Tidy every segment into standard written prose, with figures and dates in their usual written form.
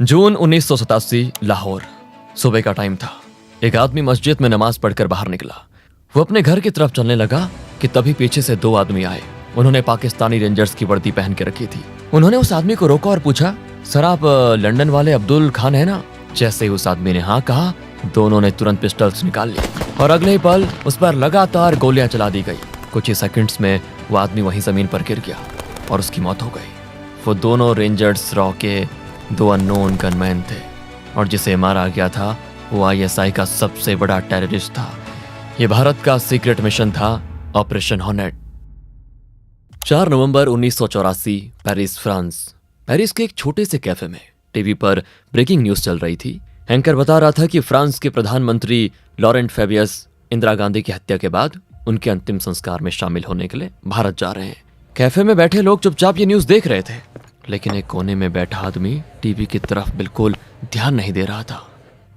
जून 1987 लाहौर। सुबह का टाइम था। एक आदमी मस्जिद में नमाज पढ़कर बाहर निकला। वो अपने घर की तरफ चलने लगा कि तभी पीछे से दो आदमी आए। उन्होंने पाकिस्तानी रेंजर्स की वर्दी पहन के रखी थी। उन्होंने उस आदमी को रोका और पूछा, सर आप लंदन वाले अब्दुल खान है ना? जैसे ही उस आदमी ने हाँ कहा, दोनों ने तुरंत पिस्टल्स निकाल ली और अगले ही पल उस पर लगातार गोलियां चला दी गई। कुछ ही सेकंड्स में वो आदमी वहीं जमीन पर गिर गया और उसकी मौत हो गई। वो दोनों रेंजर्स रॉ के दो अननोन गनमैन थे और जिसे मारा गया था वो आईएसआई का सबसे बड़ा टेररिस्ट था। ये भारत का सीक्रेट मिशन था, ऑपरेशन हॉर्नेट। 4 नवंबर 1984, पेरिस, फ्रांस। पेरिस के एक छोटे से कैफे में टीवी पर ब्रेकिंग न्यूज चल रही थी। एंकर बता रहा था कि फ्रांस के प्रधानमंत्री लॉरेंट फेबियस इंदिरा गांधी की हत्या के बाद उनके अंतिम संस्कार में शामिल होने के लिए भारत जा रहे हैं। कैफे में बैठे लोग चुपचाप ये न्यूज देख रहे थे, लेकिन एक कोने में बैठा आदमी टीवी की तरफ बिल्कुल ध्यान नहीं दे रहा था।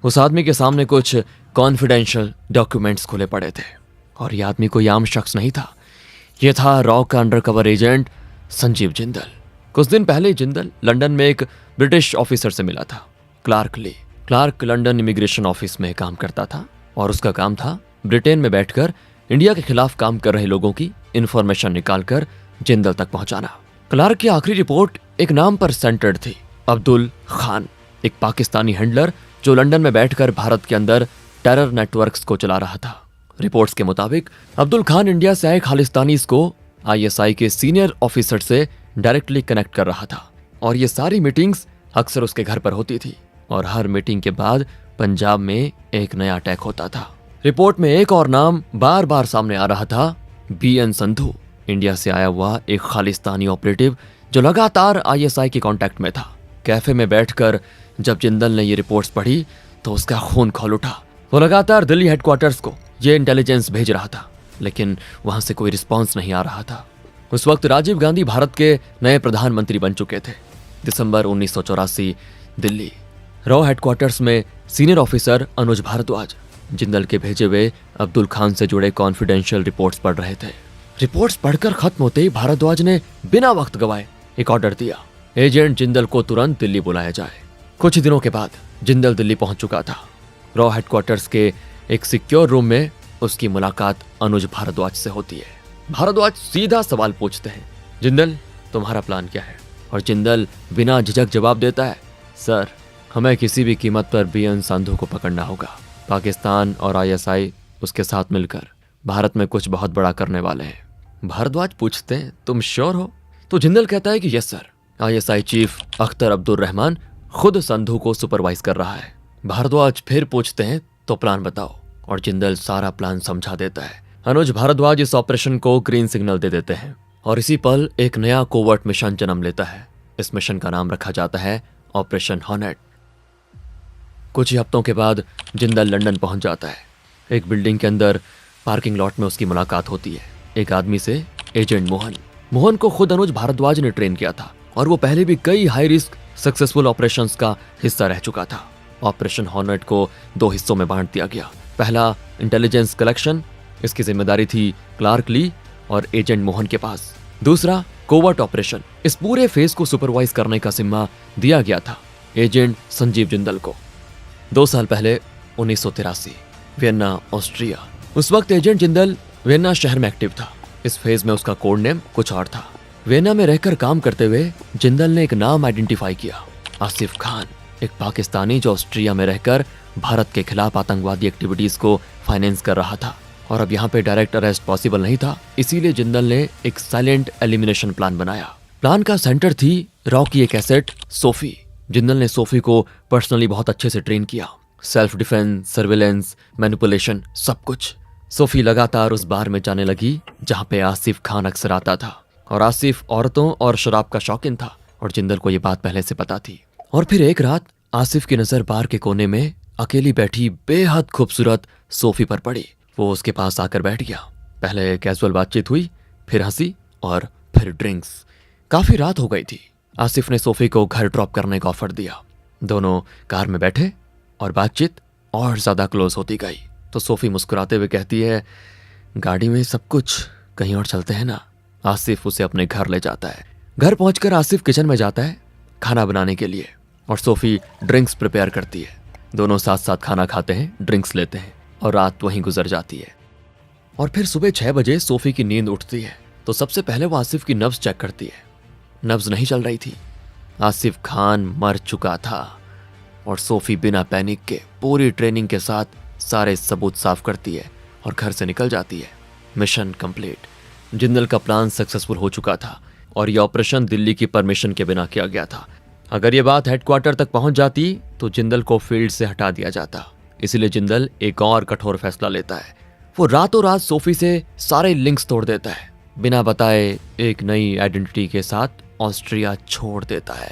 उस आदमी के सामने कुछ कॉन्फिडेंशियल डॉक्यूमेंट्स खुले पड़े थे और यह आदमी कोई आम शख्स नहीं था। यह था रॉ का अंडरकवर एजेंट संजीव जिंदल। कुछ दिन पहले जिंदल लंदन में एक ब्रिटिश ऑफिसर से मिला था, क्लार्क ली। क्लार्क लंदन इमिग्रेशन ऑफिस में काम करता था और उसका काम था ब्रिटेन में बैठकर इंडिया के खिलाफ काम कर रहे लोगों की इंफॉर्मेशन निकालकर जिंदल तक पहुंचाना। क्लार्क की आखिरी रिपोर्ट एक नाम पर सेंटर्ड थी, अब्दुल खान, एक पाकिस्तानी हैंडलर जो लंदन में बैठकर भारत के अंदर टेरर नेटवर्क्स को चला रहा था। रिपोर्ट्स के मुताबिक अब्दुल खान इंडिया से आए खालिस्तानीज को आईएसआई के सीनियर ऑफिसर से डायरेक्टली कनेक्ट कर रहा था और ये सारी मीटिंग्स अक्सर उसके घर पर होती थी और हर मीटिंग के बाद पंजाब में एक नया अटैक होता था। रिपोर्ट में एक और नाम बार बार सामने आ रहा था, बीएन संधू, इंडिया से आया हुआ एक खालिस्तानी ऑपरेटिव जो लगातार आईएसआई के कांटेक्ट में था। कैफे में बैठकर जब जिंदल ने ये रिपोर्ट्स पढ़ी तो उसका खून खौल उठा। वो लगातार दिल्ली हेडक्वार्टर्स को ये इंटेलिजेंस भेज रहा था, लेकिन वहां से कोई रिस्पॉन्स नहीं आ रहा था। उस वक्त राजीव गांधी भारत के नए प्रधानमंत्री बन चुके थे। दिसंबर 1984, दिल्ली रॉ हेडक्वार्टर्स में सीनियर ऑफिसर अनुज भारद्वाज जिंदल के भेजे हुए अब्दुल खान से जुड़े कॉन्फिडेंशियल रिपोर्ट्स पढ़ रहे थे। रिपोर्ट्स पढ़कर खत्म होते ही भारद्वाज ने बिना वक्त गवाए एक ऑर्डर दिया, एजेंट जिंदल को तुरंत दिल्ली बुलाया जाए। कुछ दिनों के बाद जिंदल दिल्ली पहुंच चुका था। रॉ हेडक्वार्टर्स के एक सिक्योर रूम में उसकी मुलाकात अनुज भारद्वाज से होती है। भारद्वाज सीधा सवाल पूछते हैं, जिंदल तुम्हारा प्लान क्या है? और जिंदल बिना झिझक जवाब देता है, सर हमें किसी भी कीमत पर बीएन संधू को पकड़ना होगा। पाकिस्तान और आईएसआई उसके साथ मिलकर भारत में कुछ बहुत बड़ा करने वाले हैं। भारद्वाज पूछते हैं, तुम श्योर हो? तो जिंदल कहता है कि yes sir, ISI chief Akhtar Abdul Rahman खुद संधू को सुपरवाइज कर रहा है। भारद्वाज फिर पूछते हैं, तो प्लान बताओ, और जिंदल सारा प्लान समझा देता है। अनुज भारद्वाज इस ऑपरेशन को ग्रीन सिग्नल दे देते हैं और इसी पल एक नया कोवर्ट मिशन जन्म लेता है। इस मिशन का नाम रखा जाता है ऑपरेशन हॉर्नेट। कुछ ही हफ्तों के बाद जिंदल लंदन पहुंच जाता है। एक बिल्डिंग के अंदर पार्किंग लॉट में उसकी मुलाकात होती है एक आदमी से, एजेंट मोहन। मोहन को खुद अनुज भारद्वाज ने ट्रेन किया था और वो पहले भी कई हाई रिस्क सक्सेसफुल ऑपरेशंस का हिस्सा रह चुका था। ऑपरेशन हॉर्नेट को 2 हिस्सों में बांट दिया गया। पहला इंटेलिजेंस कलेक्शन, इसकी जिम्मेदारी थी क्लार्क ली और एजेंट मोहन के पास। दूसरा कोवर्ट ऑपरेशन, इस पूरे फेज को सुपरवाइज करने का जिम्मा दिया गया था एजेंट संजीव जिंदल को। 2 साल पहले 1983, वियना, ऑस्ट्रिया। उस वक्त एजेंट जिंदल वियना शहर में एक्टिव था। इस फेज में उसका कोड नेम कुछ और था। वियना में रहकर काम करते हुए जिंदल ने एक नाम आइडेंटिफाई किया, आसिफ खान, एक पाकिस्तानी जो ऑस्ट्रिया में रहकर भारत के खिलाफ आतंकवादी एक्टिविटीज को फाइनेंस कर रहा था। और अब यहाँ पे डायरेक्ट अरेस्ट पॉसिबल नहीं था, इसीलिए जिंदल ने एक साइलेंट एलिमिनेशन प्लान बनाया। प्लान का सेंटर थी रॉ की एक एसेट सोफी। जिंदल ने सोफी को पर्सनली बहुत अच्छे से ट्रेन किया, सेल्फ डिफेंस, सर्विलेंस, मैनिपुलेशन, सब कुछ। सोफी लगातार उस बार में जाने लगी जहाँ पे आसिफ खान अक्सर आता था और आसिफ औरतों और शराब का शौकीन था और जिंदल को ये बात पहले से पता थी। और फिर एक रात आसिफ की नजर बार के कोने में अकेली बैठी बेहद खूबसूरत सोफी पर पड़ी। वो उसके पास आकर बैठ गया। पहले कैजुअल बातचीत हुई, फिर हंसी और फिर ड्रिंक्स। काफी रात हो गई थी। आसिफ ने सोफी को घर ड्रॉप करने का ऑफर दिया। दोनों कार में बैठे और बातचीत और ज्यादा क्लोज होती गई। तो सोफी मुस्कुराते हुए कहती है, गाड़ी में सब कुछ, कहीं और चलते हैं ना। आसिफ उसे अपने घर ले जाता है। घर पहुंचकर आसिफ किचन में जाता है खाना बनाने के लिए। और सोफी ड्रिंक्स प्रिपेयर करती है। दोनों साथ साथ खाना खाते हैं, ड्रिंक्स लेते हैं और रात वहीं गुजर जाती है। और फिर सुबह 6 बजे सोफी की नींद उठती है तो सबसे पहले वो आसिफ की नब्ज चेक करती है। नब्ज नहीं चल रही थी। आसिफ खान मर चुका था और सोफी बिना पैनिक के पूरी ट्रेनिंग के साथ सारे सबूत साफ करती है और घर से निकल जाती है। Mission complete. जिंदल का प्लान सक्सेसफुल हो चुका था और यह ऑपरेशन दिल्ली की परमिशन के बिना किया गया था। अगर यह बात हेडक्वार्टर तक पहुंच जाती तो जिंदल को फील्ड से हटा दिया जाता। इसलिए जिंदल एक और कठोर फैसला लेता है। वो रातों रात सोफी से सारे लिंक्स तोड़ देता है। बिना बताए एक नई आइडेंटिटी के साथ ऑस्ट्रिया छोड़ देता है।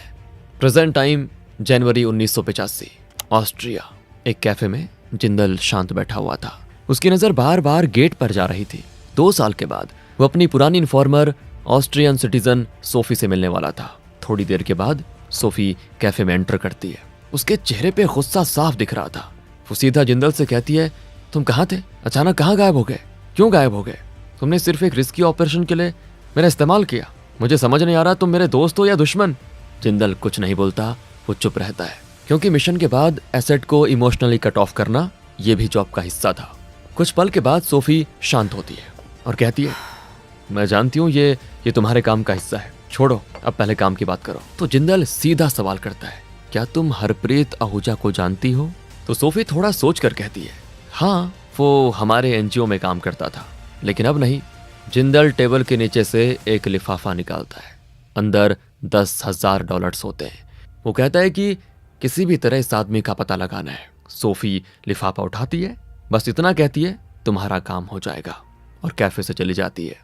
प्रेजेंट टाइम जनवरी 1985। ऑस्ट्रिया। एक कैफे में जिंदल शांत बैठा हुआ था। उसकी नजर बार बार गेट पर जा रही थी। 2 साल के बाद वो अपनी पुरानी इन्फॉर्मर ऑस्ट्रियन सिटीजन सोफी से मिलने वाला था। थोड़ी देर के बाद सोफी कैफे में एंटर करती है। उसके चेहरे पे गुस्सा साफ दिख रहा था। वो सीधा जिंदल से कहती है, तुम कहाँ थे? अचानक कहाँ गायब हो गए? क्यों गायब हो गए? तुमने सिर्फ एक रिस्की ऑपरेशन के लिए मेरा इस्तेमाल किया। मुझे समझ नहीं आ रहा तुम मेरे दोस्त हो या दुश्मन। जिंदल कुछ नहीं बोलता, वो चुप रहता है क्योंकि मिशन के बाद एसेट को इमोशनली कट ऑफ करना यह भी जॉब का हिस्सा था। कुछ पल के बाद सोफी शांत होती है और कहती है, मैं जानती हूँ ये तुम्हारे काम का हिस्सा है, छोड़ो अब पहले काम की बात करो। तो जिंदल सीधा सवाल करता है, क्या तुम हरप्रीत आहूजा को जानती हो? तो सोफी थोड़ा सोच कर कहती है, हाँ वो हमारे एनजीओ में काम करता था लेकिन अब नहीं। जिंदल टेबल के नीचे से एक लिफाफा निकालता है। अंदर $10,000 होते हैं। वो कहता है कि किसी भी तरह इस आदमी का पता लगाना है। सोफी लिफाफा उठाती है, बस इतना कहती है, तुम्हारा काम हो जाएगा, और कैफे से चली जाती है।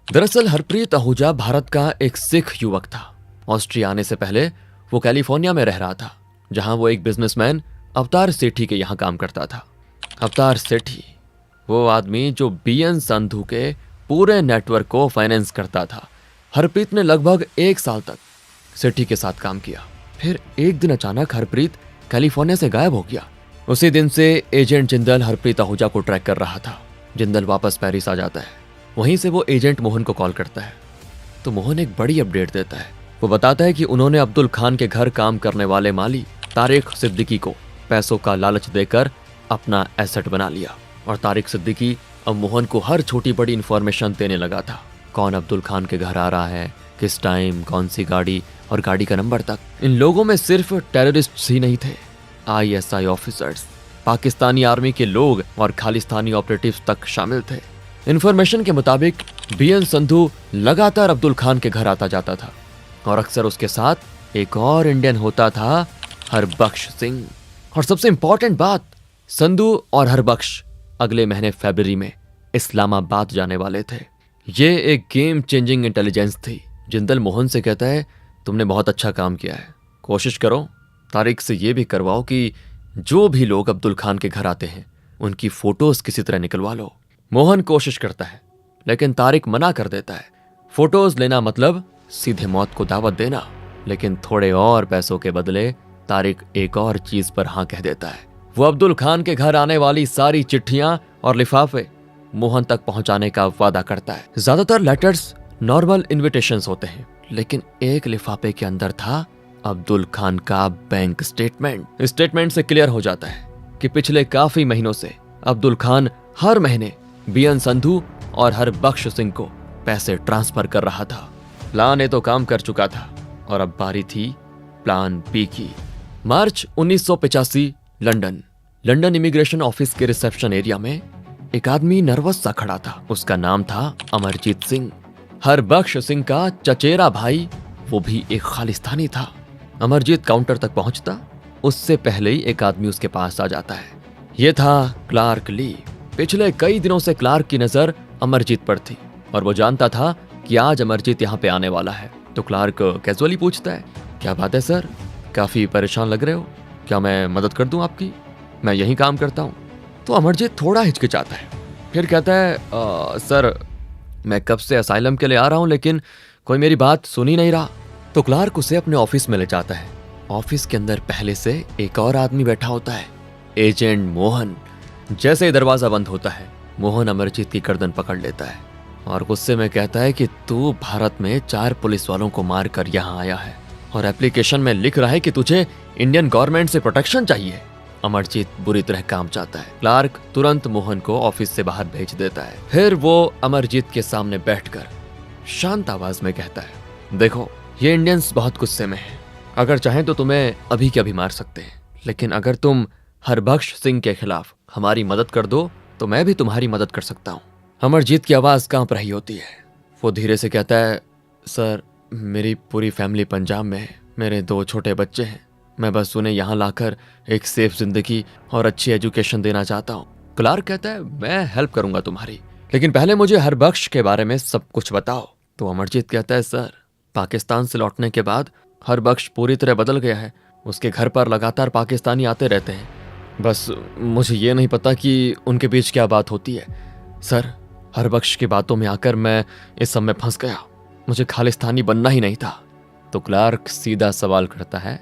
दरअसल हरप्रीत आहूजा भारत का एक सिख युवक था। ऑस्ट्रिया आने से पहले वो कैलिफोर्निया में रह रहा था, जहां वो एक बिजनेसमैन अवतार सेठी के यहाँ काम करता था। अवतार सेठी वो आदमी जो बीएन संधू के पूरे नेटवर्क को फाइनेंस करता था। हरप्रीत ने लगभग 1 साल तक सेठी के साथ काम किया। फिर एक दिन अचानक हरप्रीत कैलिफोर्निया से गायब हो गया। उसी दिन से एजेंट जिंदल हरप्रीत आहूजा को ट्रैक कर रहा था। जिंदल वापस पेरिस आ जाता है। वहीं से वो एजेंट मोहन को कॉल करता है तो मोहन एक बड़ी अपडेट देता है। वो बताता है कि उन्होंने अब्दुल खान के घर काम करने वाले माली तारिक सिद्दीकी को पैसों का लालच देकर अपना एसेट बना लिया और तारिक सिद्दीकी अब मोहन को हर छोटी बड़ी इंफॉर्मेशन देने लगा था। कौन अब्दुल खान के घर आ रहा है, किस टाइम, कौन सी गाड़ी और गाड़ी का नंबर तक। इन लोगों में सिर्फ टेररिस्ट ही नहीं थे, आईएसआई ऑफिसर्स, पाकिस्तानी आर्मी के लोग और खालिस्तानी ऑपरेटिव्स तक शामिल थे। इंफॉर्मेशन के मुताबिक बीएन संधू लगातार अब्दुल खान के घर आता जाता था और अक्सर उसके साथ एक और इंडियन होता था, हरबख्श सिंह। और सबसे इंपॉर्टेंट बात, संधू और हरबख्श अगले महीने फरवरी में इस्लामाबाद जाने वाले थे। ये एक गेम चेंजिंग इंटेलिजेंस थी। जिंदल मोहन से कहता है, तुमने बहुत अच्छा काम किया है, कोशिश करो तारिक से ये भी करवाओ कि जो भी लोग अब्दुल खान के घर आते हैं उनकी फोटोज किसी तरह निकलवा लो। मोहन कोशिश करता है लेकिन तारिक मना कर देता है। फोटोज लेना मतलब सीधे मौत को दावत देना। लेकिन थोड़े और पैसों के बदले तारिक एक और चीज पर हाँ कह देता है। वो अब्दुल खान के घर आने वाली सारी चिट्ठियां और लिफाफे मोहन तक पहुंचाने का वादा करता है। ज्यादातर लेटर्स नॉर्मल इनविटेशंस होते हैं लेकिन एक लिफाफे के अंदर था अब्दुल खान का बैंक स्टेटमेंट। स्टेटमेंट से क्लियर हो जाता है कि पिछले काफी महीनों से अब्दुल खान हर महीने बीएन संधू और हरबख्श सिंह को पैसे ट्रांसफर कर रहा था। प्लान ए तो काम कर चुका था और अब बारी थी प्लान बी की। मार्च 1985 लंदन इमिग्रेशन ऑफिस के रिसेप्शन एरिया में एक आदमी नर्वस सा खड़ा था। उसका नाम था अमरजीत सिंह, हरबख्श सिंह का चचेरा भाई, वो भी एक खालिस्तानी था। अमरजीत काउंटर तक पहुंचता उससे पहले ही एक आदमी उसके पास आ जाता है। यह था क्लार्क ली। पिछले कई दिनों से क्लार्क की नजर अमरजीत पर थी और वो जानता था कि आज अमरजीत यहाँ पे आने वाला है। तो क्लार्क कैजुअली पूछता है, क्या बात है सर, काफी परेशान लग रहे हो, क्या मैं मदद कर दूं आपकी? मैं यहीं काम करता हूँ। तो अमरजीत थोड़ा हिचकिचाता है, फिर कहता है, सर मैं कब से असाइलम के लिए आ रहा हूँ लेकिन कोई मेरी बात सुन ही नहीं रहा। तो क्लार्क उसे अपने ऑफिस में ले जाता है। ऑफिस के अंदर पहले से एक और आदमी बैठा होता है, एजेंट मोहन। जैसे ही दरवाजा बंद होता है मोहन अमरजीत की गर्दन पकड़ लेता है और गुस्से में कहता है कि तू भारत में 4 पुलिस वालों को मार कर यहाँ आया है और एप्लीकेशन में लिख रहा है कि तुझे इंडियन गवर्नमेंट से प्रोटेक्शन चाहिए। अमरजीत बुरी तरह काम चाहता है। क्लार्क तुरंत मोहन को ऑफिस से बाहर भेज देता है। फिर वो अमरजीत के सामने बैठकर शांत आवाज में कहता है, देखो ये इंडियंस बहुत गुस्से में हैं। अगर चाहें तो तुम्हें अभी के अभी मार सकते हैं, लेकिन अगर तुम हरबख्श सिंह के खिलाफ हमारी मदद कर दो तो मैं भी तुम्हारी मदद कर सकता हूँ। अमरजीत की आवाज कांप रही होती है। वो धीरे से कहता है, सर मेरी पूरी फैमिली पंजाब में है, मेरे 2 छोटे बच्चे हैं, मैं बस उन्हें यहाँ लाकर एक सेफ जिंदगी और अच्छी एजुकेशन देना चाहता हूँ। क्लार्क कहता है, मैं हेल्प करूंगा तुम्हारी, लेकिन पहले मुझे हरबख्श के बारे में सब कुछ बताओ। तो अमरजीत कहता है, सर पाकिस्तान से लौटने के बाद हरबख्श पूरी तरह बदल गया है। उसके घर पर लगातार पाकिस्तानी आते रहते हैं, बस मुझे ये नहीं पता कि उनके बीच क्या बात होती है। सर हरबख्श की बातों में आकर मैं इस सब में फंस गया, मुझे खालिस्तानी बनना ही नहीं था। तो क्लार्क सीधा सवाल करता है,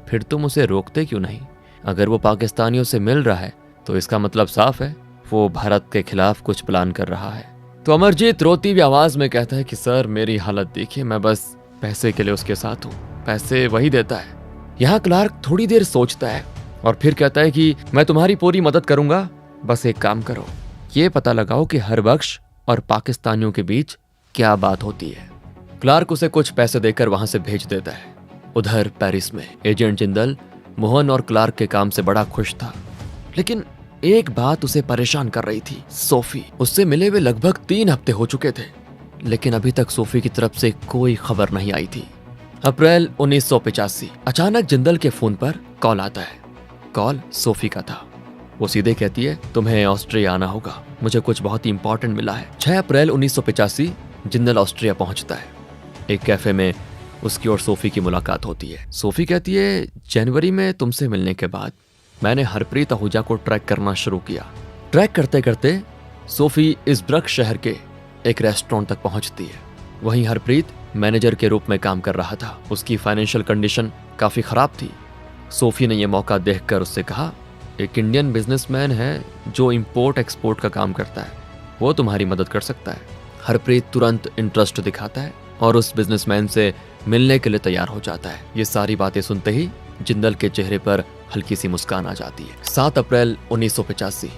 फिर तुम उसे रोकते क्यों नहीं? अगर वो पाकिस्तानियों से मिल रहा है तो इसका मतलब साफ है वो भारत के खिलाफ कुछ प्लान कर रहा है। तो अमरजीत रोती हुई आवाज में कहता है कि सर मेरी हालत देखिए, मैं बस पैसे के लिए उसके साथ हूँ, पैसे वही देता है। यहाँ क्लार्क थोड़ी देर सोचता है और फिर कहता है कि मैं तुम्हारी पूरी मदद करूंगा, बस एक काम करो, ये पता लगाओ कि हरबख्श और पाकिस्तानियों के बीच क्या बात होती है। क्लार्क उसे कुछ पैसे देकर वहां से भेज देता है। उधर पेरिस में एजेंट जिंदल मोहन और क्लार्क के काम से बड़ा खुश था, लेकिन एक बात उसे परेशान कर रही थी, सोफी। उससे मिले हुए लगभग 3 हफ्ते हो चुके थे, लेकिन अभी तक सोफी की तरफ से कोई खबर नहीं आई थी। अप्रैल 1985 अचानक जिंदल के फोन पर कॉल आता है। कॉल सोफी का था। वो सीधे कहती है, तुम्हें ऑस्ट्रिया आना होगा, मुझे कुछ बहुत ही इंपॉर्टेंट मिला है। 6 अप्रैल 1985 जिंदल ऑस्ट्रिया पहुंचता है। एक कैफे में उसकी और सोफी की मुलाकात होती है। सोफी कहती है, जनवरी में तुमसे मिलने के बाद मैंने हरप्रीत आहूजा को ट्रैक करना शुरू किया। ट्रैक करते करते सोफी इस्ब्रक शहर के एक रेस्टोरेंट तक पहुंचती है। वहीं हरप्रीत मैनेजर के रूप में काम कर रहा था। उसकी फाइनेंशियल कंडीशन काफी खराब थी। सोफी ने यह मौका देखकर उससे कहा, एक इंडियन बिजनेसमैन है जो इंपोर्ट एक्सपोर्ट का काम करता है, वो तुम्हारी मदद कर सकता है। हरप्रीत तुरंत इंटरेस्ट दिखाता है और उस बिजनेसमैन से मिलने के लिए तैयार हो जाता है। ये सारी बातें सुनते ही जिंदल के चेहरे पर हल्की सी मुस्कान आ जाती है। 7 अप्रैल 1985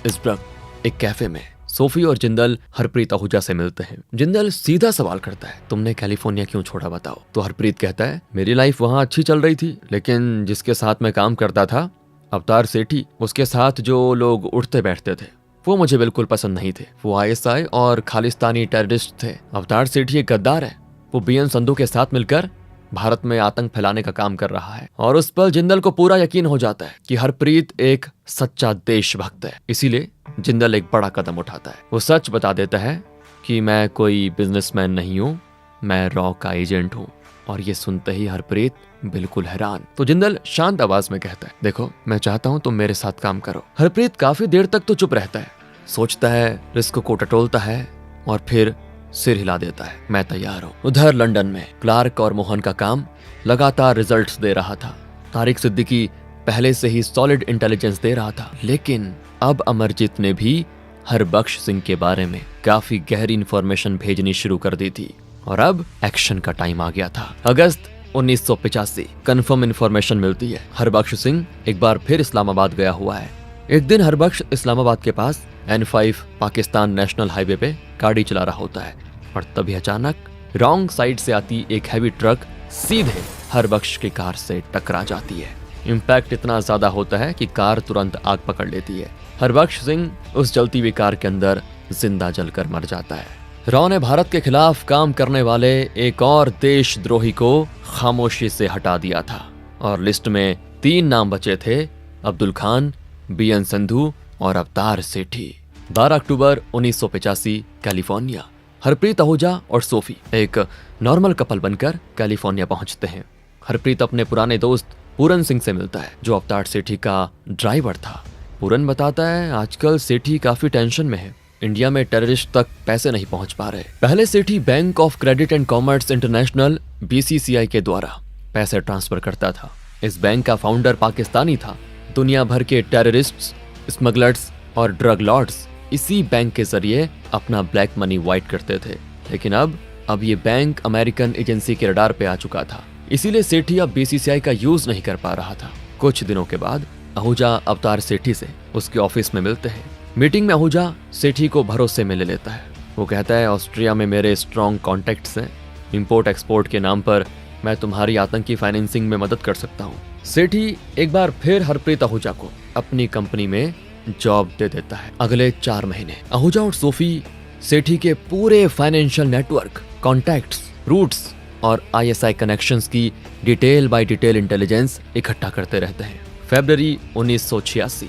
इस्ब्रक एक कैफे में सोफी और जिंदल हरप्रीत आहूजा से मिलते हैं। जिंदल सीधा सवाल करता है, तुमने कैलिफोर्निया क्यों छोड़ा बताओ? तो हरप्रीत कहता है, मेरी लाइफ वहां अच्छी चल रही थी, लेकिन जिसके साथ मैं काम करता था अवतार सेठी, उसके साथ जो लोग उठते बैठते थे वो मुझे बिल्कुल पसंद नहीं थे। वो ISI और खालिस्तानी टेररिस्ट थे। अवतार सेठी एक गद्दार है। वो BN संधू के साथ मिलकर भारत में आतंक फैलाने का काम कर रहा है। और उस पर जिंदल को पूरा यकीन हो जाता है कि हरप्रीत एक सच्चा देशभक्त है। इसीलिए जिंदल एक बड़ा कदम उठाता है। वो सच बता देता है कि मैं कोई बिजनेसमैन नहीं हूँ, मैं रॉ का एजेंट हूँ। और ये सुनते ही हरप्रीत बिल्कुल हैरान। तो जिंदल शांत आवाज में कहता है, देखो मैं चाहता हूँ तुम मेरे साथ काम करो। हरप्रीत काफी देर तक तो चुप रहता है, सोचता है, रिस्क को टटोलता है और फिर सिर हिला देता है, मैं तैयार हूँ। उधर लंदन में क्लार्क और मोहन का काम लगातार रिजल्ट्स दे रहा था। तारिक सिद्दीकी पहले से ही सॉलिड इंटेलिजेंस दे रहा था, लेकिन अब अमरजीत ने भी हरबख्श सिंह के बारे में काफी गहरी इंफॉर्मेशन भेजनी शुरू कर दी थी और अब एक्शन का टाइम आ गया था। अगस्त 1985 कंफर्म इंफॉर्मेशन मिलती है, हरबख्श सिंह एक बार फिर इस्लामाबाद गया हुआ है। एक दिन हरबख्श इस्लामाबाद के पास N5 पाकिस्तान नेशनल हाईवे पे गाड़ी चला रहा होता है और तभी अचानक रॉन्ग साइड से आती एक हैवी ट्रक सीधे हरबख्श की कार से टकरा जाती है। इम्पैक्ट इतना ज्यादा होता है कि कार तुरंत आग पकड़ लेती है। हरबख्श सिंह उस जलती हुई कार के अंदर जिंदा जलकर मर जाता है। रॉ ने भारत के खिलाफ काम करने वाले एक और देशद्रोही को खामोशी से हटा दिया था और लिस्ट में 3 नाम बचे थे, अब्दुल खान, BN संधू और अवतार सेठी। 12 अक्टूबर 1985 कैलिफोर्निया। हरप्रीत आहूजा और सोफी एक नॉर्मल कपल बनकर कैलिफोर्निया पहुंचते हैं। हरप्रीत अपने पुराने दोस्त पूरन सिंह से मिलता है जो अवतार सेठी का ड्राइवर था। पूरन बताता है, आजकल सेठी काफी टेंशन में है, इंडिया में टेररिस्ट तक पैसे नहीं पहुंच पा रहे। पहले सेठी bank of credit and commerce international BCCI के द्वारा पैसे ट्रांसफर करता था। इस बैंक का फाउंडर पाकिस्तानी था। दुनिया भर के टेररिस्ट्स, स्मगलर्स और ड्रग लॉर्ड्स इसी बैंक के जरिए अपना ब्लैक मनी वाइट करते थे। लेकिन अब ये बैंक अमेरिकन एजेंसी के रडार पे आ चुका था। इसीलिए सेठी अब बीसीसीआई का यूज नहीं कर पा रहा था। कुछ दिनों के बाद आहूजा अवतार सेठी से उसके ऑफिस में मिलते हैं। मीटिंग में आहूजा सेठी को भरोसे में ले लेता है। वो कहता है, ऑस्ट्रिया में मेरे स्ट्रॉन्ग कॉन्टेक्ट्स हैं, इंपोर्ट एक्सपोर्ट के नाम पर मैं तुम्हारी आतंकी फाइनेंसिंग में मदद कर सकता हूँ। सेठी एक बार फिर हरप्रीत आहूजा को अपनी कंपनी में जॉब दे देता है। अगले 4 महीने आहूजा और सोफी सेठी के पूरे फाइनेंशियल नेटवर्क, कॉन्टैक्ट्स, रूट्स और आईएसआई कनेक्शंस की डिटेल बाय डिटेल इंटेलिजेंस इकट्ठा करते रहते हैं। फरवरी 1986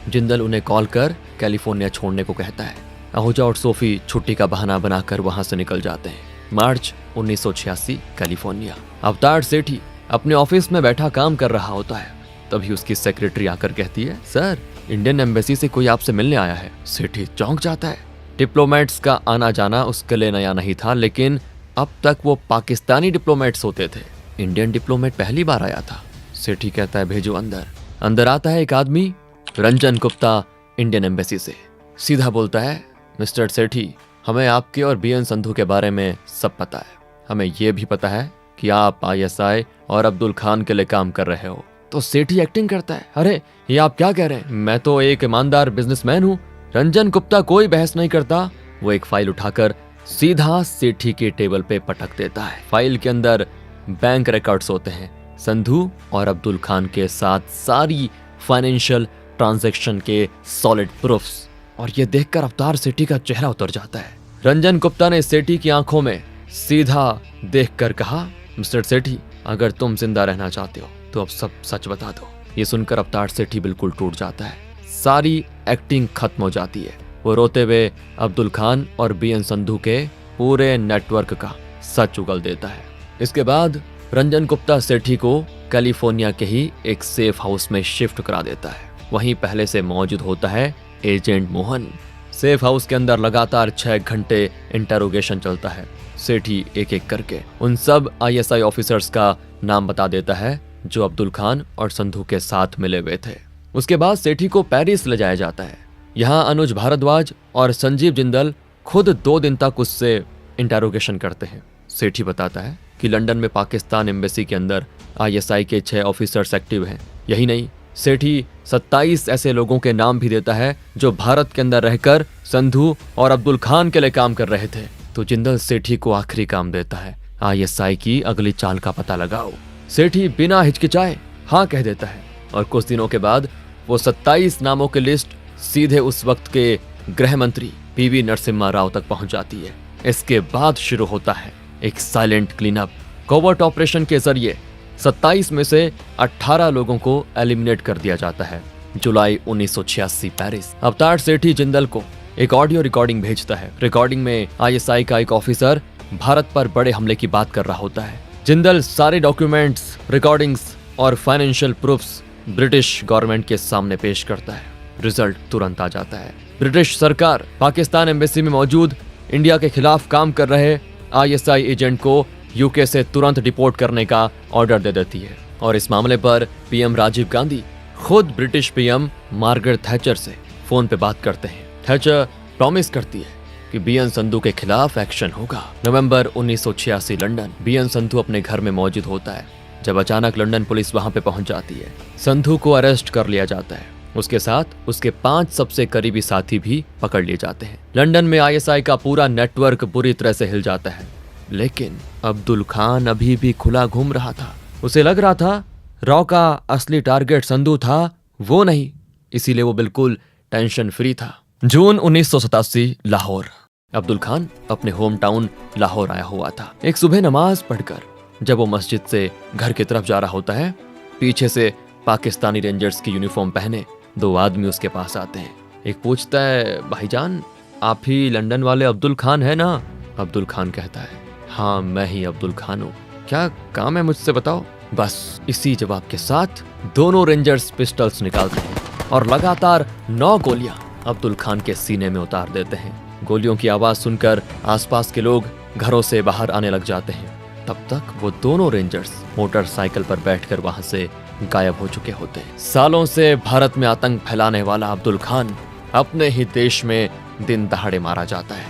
जिंदल उन्हें कॉल कर कैलिफोर्निया छोड़ने को कहता है। आहूजा और सोफी छुट्टी का बहाना बनाकर वहां से निकल जाते हैं। मार्च 1986 कैलिफोर्निया। अवतार सेठी अपने ऑफिस में बैठा काम कर रहा होता है। तभी उसकी सेक्रेटरी आकर कहती है, सर, इंडियन एम्बेसी से कोई आपसे मिलने आया है। सेठी चौंक जाता है। डिप्लोमेट्स का आना जाना उसके लिए नया नहीं था, लेकिन अब तक वो पाकिस्तानी डिप्लोमेट्स होते थे। इंडियन डिप्लोमेट पहली बार आया था। सेठी कहता है, भेजो अंदर। अंदर आता है एक आदमी, रंजन गुप्ता, इंडियन एम्बेसी से। सीधा बोलता है, मिस्टर सेठी, हमें आपके और बीएन संधू के बारे में सब पता है। हमें यह भी पता है कि आप आईएसआई और अब्दुल खान के लिए काम कर रहे हो। तो सेठी एक्टिंग करता है, अरे ये आप क्या कह रहे हैं, मैं तो एक ईमानदार बिजनेसमैन हूँ। रंजन गुप्ता कोई बहस नहीं करता। वो एक फाइल उठाकर सीधा सेठी के टेबल पे पटक देता है। फाइल के अंदर बैंक रिकॉर्ड्स होते हैं, संधू और अब्दुल खान के साथ सारी फाइनेंशियल ट्रांजैक्शन के सॉलिड प्रूफ्स। और ये देखकर अवतार सेठी का चेहरा उतर जाता है। रंजन गुप्ता ने सेठी की आंखों में सीधा देखकर कहा, मिस्टर सेठी, अगर तुम जिंदा रहना चाहते हो तो अब सब सच बता दो। ये सुनकर अवतार सेठी बिल्कुल टूट जाता है। सारी एक्टिंग खत्म हो जाती है। वो रोते हुए अब्दुल खान और बीएन संधू के पूरे नेटवर्क का सच उगल देता है। इसके बाद रंजन गुप्ता सेठी को कैलिफोर्निया के ही एक सेफ हाउस में शिफ्ट करा देता है। वहीं पहले से मौजूद होता है एजेंट मोहन। सेफ हाउस के अंदर लगातार 6 घंटे इंटरोगेशन चलता है। सेठी एक एक करके उन सब आईएसआई ऑफिसर्स का नाम बता देता है जो अब्दुल खान और संधू के साथ मिले हुए थे। उसके बाद सेठी को पेरिस ले जाया जाता है। यहाँ अनुज भारद्वाज और संजीव जिंदल खुद 2 दिन तक उससे इंटरोगेशन करते हैं। सेठी बताता है कि लंदन में पाकिस्तान एम्बेसी के अंदर आईएसआई के 6 ऑफिसर्स एक्टिव हैं। यही नहीं, सेठी 27 ऐसे लोगों के नाम भी देता है जो भारत के अंदर रहकर संधू और अब्दुल खान के लिए काम कर रहे थे। तो जिंदल सेठी को आखिरी काम देता है, आईएसआई की अगली चाल का पता लगाओ। सेठी बिना हिचकिचाए हाँ कह देता है और कुछ दिनों के बाद वो 27 नामों की लिस्ट सीधे उस वक्त के गृह मंत्री पीवी नरसिम्हा राव तक पहुंच जाती है। इसके बाद शुरू होता है एक साइलेंट क्लीनअप। कोवर्ट ऑपरेशन के जरिए 27 में से 18 लोगों को एलिमिनेट कर दिया जाता है। जुलाई 1986 पेरिस। अवतार सेठी जिंदल को एक ऑडियो रिकॉर्डिंग भेजता है। रिकॉर्डिंग में आईएसआई का एक ऑफिसर भारत पर बड़े हमले की बात कर रहा होता है। जिंदल सारे डॉक्यूमेंट्स, रिकॉर्डिंग्स और फाइनेंशियल प्रूफ्स ब्रिटिश गवर्नमेंट के सामने पेश करता है। रिजल्ट तुरंत आ जाता है। ब्रिटिश सरकार पाकिस्तान एम्बेसी में मौजूद इंडिया के खिलाफ काम कर रहे आईएसआई एजेंट को यूके से तुरंत डिपोर्ट करने का ऑर्डर दे देती है। और इस मामले पर पीएम राजीव गांधी खुद ब्रिटिश पीएम मार्गरेट थैचर से फोन पे बात करते हैं। थैचर प्रॉमिस करती है कि बीएन संधू के खिलाफ एक्शन होगा। नवंबर 1986 लंदन। बीएन संधू अपने घर में मौजूद होता है जब अचानक लंदन पुलिस वहां पे पहुंच जाती है। संधू को अरेस्ट कर लिया जाता है। उसके साथ उसके 5 सबसे करीबी साथी भी पकड़ लिए जाते हैं। लंदन में आईएसआई का पूरा नेटवर्क बुरी तरह से हिल जाता है। लेकिन अब्दुल खान अभी भी खुला घूम रहा था। उसे लग रहा था रॉ का असली टारगेट संधू था, वो नहीं। इसीलिए वो बिल्कुल टेंशन फ्री था। जून 1987 लाहौर। अब्दुल खान अपने होम टाउन लाहौर आया हुआ था। एक सुबह नमाज पढ़कर जब वो मस्जिद से घर की तरफ जा रहा होता है, पीछे से पाकिस्तानी रेंजर्स की यूनिफॉर्म पहने 2 आदमी उसके पास आते हैं। एक पूछता है, भाईजान आप ही लंदन वाले अब्दुल खान है ना? अब्दुल खान कहता है, हाँ मैं ही अब्दुल खान हूँ, क्या काम है मुझसे बताओ। बस इसी जवाब के साथ दोनों रेंजर्स पिस्टल्स निकालते हैं और लगातार 9 गोलियां अब्दुल खान के सीने में उतार देते हैं। गोलियों की आवाज सुनकर आसपास के लोग घरों से बाहर आने लग जाते हैं। तब तक वो दोनों रेंजर्स मोटरसाइकिल पर बैठकर वहां से गायब हो चुके होते हैं। सालों से भारत में आतंक फैलाने वाला अब्दुल खान अपने ही देश में दिन दहाड़े मारा जाता है।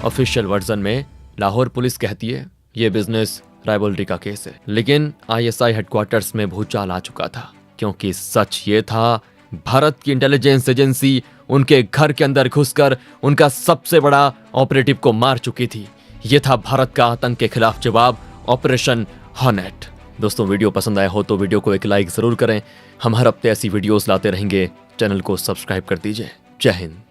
ऑफिशियल वर्जन में लाहौर पुलिस कहती है ये बिजनेस राइवलरी का केस है। लेकिन आईएसआई हेडक्वार्टर्स में भूचाल आ चुका था, क्योंकि सच ये था, भारत की इंटेलिजेंस एजेंसी उनके घर के अंदर घुसकर उनका सबसे बड़ा ऑपरेटिव को मार चुकी थी। ये था भारत का आतंक के खिलाफ जवाब, ऑपरेशन हॉर्नेट। दोस्तों, वीडियो पसंद आया हो तो वीडियो को एक लाइक जरूर करें। हम हर हफ्ते ऐसी वीडियोस लाते रहेंगे। चैनल को सब्सक्राइब कर दीजिए। जय हिंद।